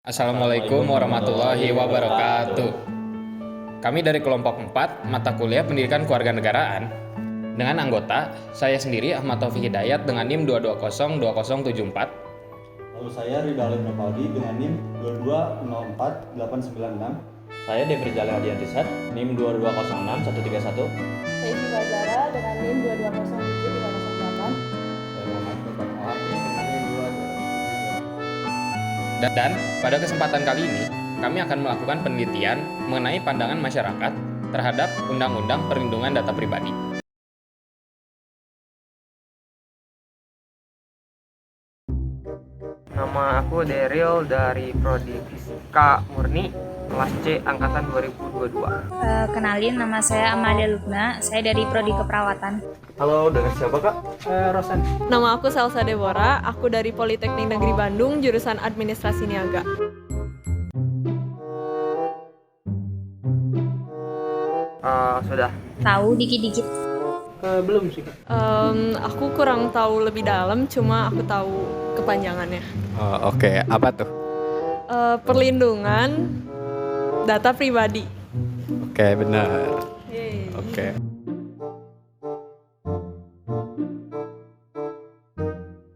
Assalamualaikum warahmatullahi wabarakatuh. Kami dari kelompok 4 mata kuliah Pendidikan Kewarganegaraan dengan anggota saya sendiri Ahmad Taufik Hidayat dengan NIM 2202074. Lalu saya Ridha Alim Nopaldi dengan NIM 2204896. Saya Devri Jalil Adiantisat, NIM 2206131. Saya Siva Zara dengan NIM 2207308. Saya Muhammad Nurban Ohad dengan NIM 220. Dan pada kesempatan kali ini kami akan melakukan penelitian mengenai pandangan masyarakat terhadap Undang-Undang Perlindungan Data Pribadi. Nama aku Daryl dari Prodi Fisika Murni kelas C angkatan 2022. Kenalin, nama saya Amalia Lugna, saya dari Prodi Keperawatan. Halo, dengan siapa kak? Rosan. Nama aku Salsa Deborah, aku dari Politeknik Negeri Bandung, jurusan Administrasi Niaga. Sudah. Tahu dikit-dikit. Belum sih. Aku kurang tahu lebih dalam, cuma aku tahu kepanjangannya. Oke, apa tuh? Perlindungan data pribadi. Oke, benar. Yeay. Oke.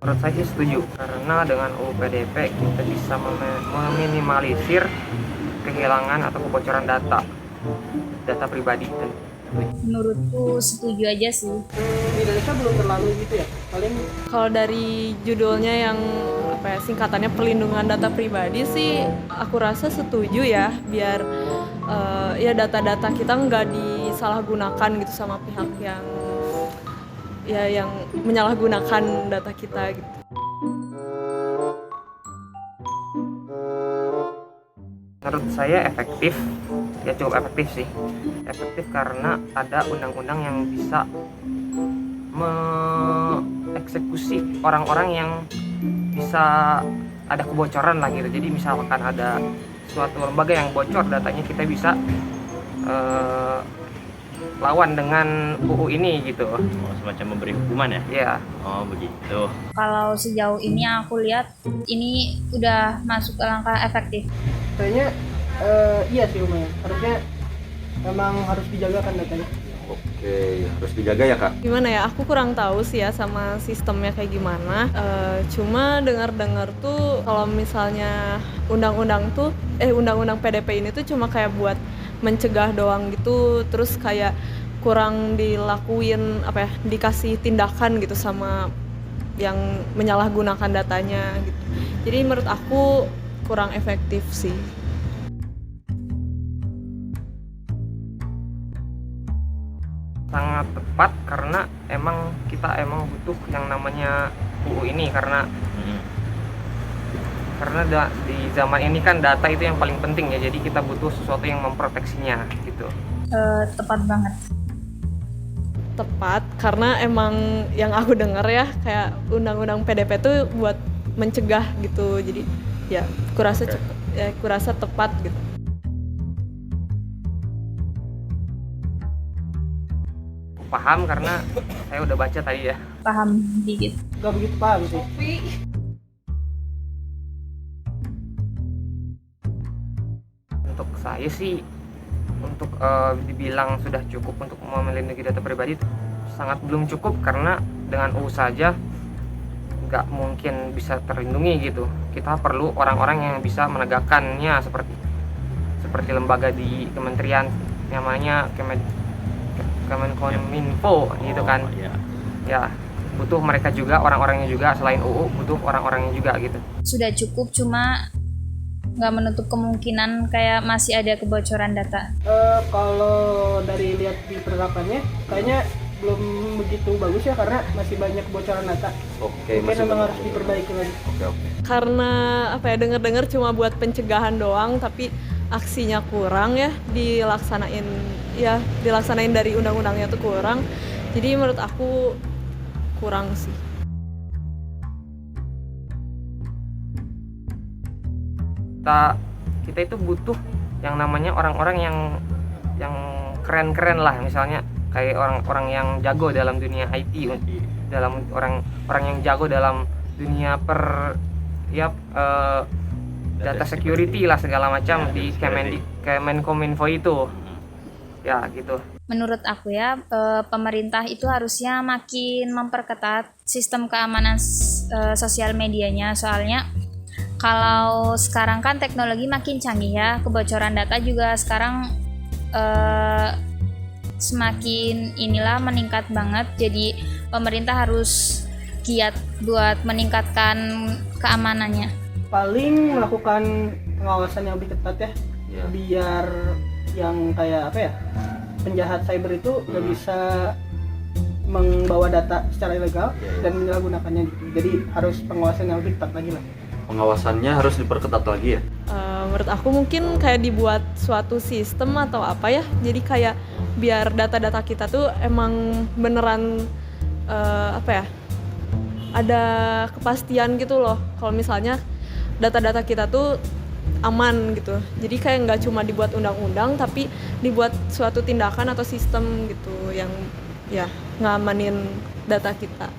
Menurut saya sih setuju karena dengan UU PDP kita bisa meminimalisir kehilangan atau kebocoran data pribadi. Menurutku setuju aja sih. Di Indonesia belum terlalu gitu ya, paling Kalau dari judulnya yang singkatannya perlindungan data pribadi sih, aku rasa setuju ya, biar ya data-data kita nggak disalahgunakan gitu sama pihak yang menyalahgunakan data kita gitu. Menurut saya efektif, ya cukup efektif sih. Efektif karena ada undang-undang yang bisa mengeksekusi orang-orang yang bisa ada kebocoran lah gitu. Jadi misalkan ada suatu lembaga yang bocor datanya, kita bisa lawan dengan UU ini gitu. Oh, semacam memberi hukuman ya? Ya, Oh, begitu. Kalau sejauh ini aku lihat ini udah masuk ke langkah efektif. kayaknya iya sih lumayan. Harusnya memang harus dijaga kan datanya. Oke, harus dijaga ya kak? Gimana ya, aku kurang tahu sih ya sama sistemnya kayak gimana. Cuma dengar-dengar tuh kalau misalnya undang-undang PDP ini tuh cuma kayak buat mencegah doang gitu, terus kayak kurang dilakuin dikasih tindakan gitu sama yang menyalahgunakan datanya gitu. Jadi menurut aku kurang efektif sih. sangat tepat karena kita butuh yang namanya UU ini karena di zaman ini kan data itu yang paling penting ya, jadi kita butuh sesuatu yang memproteksinya gitu. Tepat banget. Tepat karena emang yang aku dengar ya, kayak undang-undang PDP tuh buat mencegah gitu. Jadi ya kurasa tepat gitu. Paham karena saya udah baca tadi ya. Paham dikit. Gak begitu paham sih. Untuk saya sih, untuk dibilang sudah cukup untuk melindungi data pribadi, sangat belum cukup karena dengan UU saja nggak mungkin bisa terlindungi gitu. Kita perlu orang-orang yang bisa menegakkannya seperti lembaga di kementerian namanya Kemenkominfo gitu kan. Oh, iya. Ya, butuh mereka juga, orang-orangnya juga, selain UU butuh orang-orangnya juga gitu. Sudah cukup, cuma nggak menutup kemungkinan kayak masih ada kebocoran data. Kalau dari lihat di penerapannya kayaknya belum begitu bagus ya, karena masih banyak kebocoran data. Oke, Mungkin memang harus diperbaiki lagi. Oke. Karena dengar-dengar cuma buat pencegahan doang, tapi aksinya kurang ya, dilaksanain dari undang-undangnya tuh kurang. Jadi menurut aku kurang sih. Kita itu butuh yang namanya orang-orang yang keren-keren lah, misalnya kayak orang-orang yang jago dalam dunia IT, dalam orang yang jago dalam dunia data security lah segala macam di Kemenkominfo itu. Ya gitu. Menurut aku ya, pemerintah itu harusnya makin memperketat sistem keamanan sosial medianya. Soalnya kalau sekarang kan teknologi makin canggih ya, kebocoran data juga sekarang semakin meningkat banget. Jadi pemerintah harus giat buat meningkatkan keamanannya. Paling melakukan pengawasan yang lebih ketat ya, biar yang kayak apa ya, penjahat cyber itu nggak bisa membawa data secara ilegal dan menyalahgunakannya gitu. Jadi harus pengawasan yang lebih ketat lagi lah. Pengawasannya harus diperketat lagi ya. Menurut aku mungkin kayak dibuat suatu sistem atau apa ya, jadi kayak biar data-data kita tuh emang beneran apa ya, ada kepastian gitu loh kalau misalnya data-data kita tuh aman gitu. Jadi kayak nggak cuma dibuat undang-undang tapi dibuat suatu tindakan atau sistem gitu yang ya ngamanin data kita.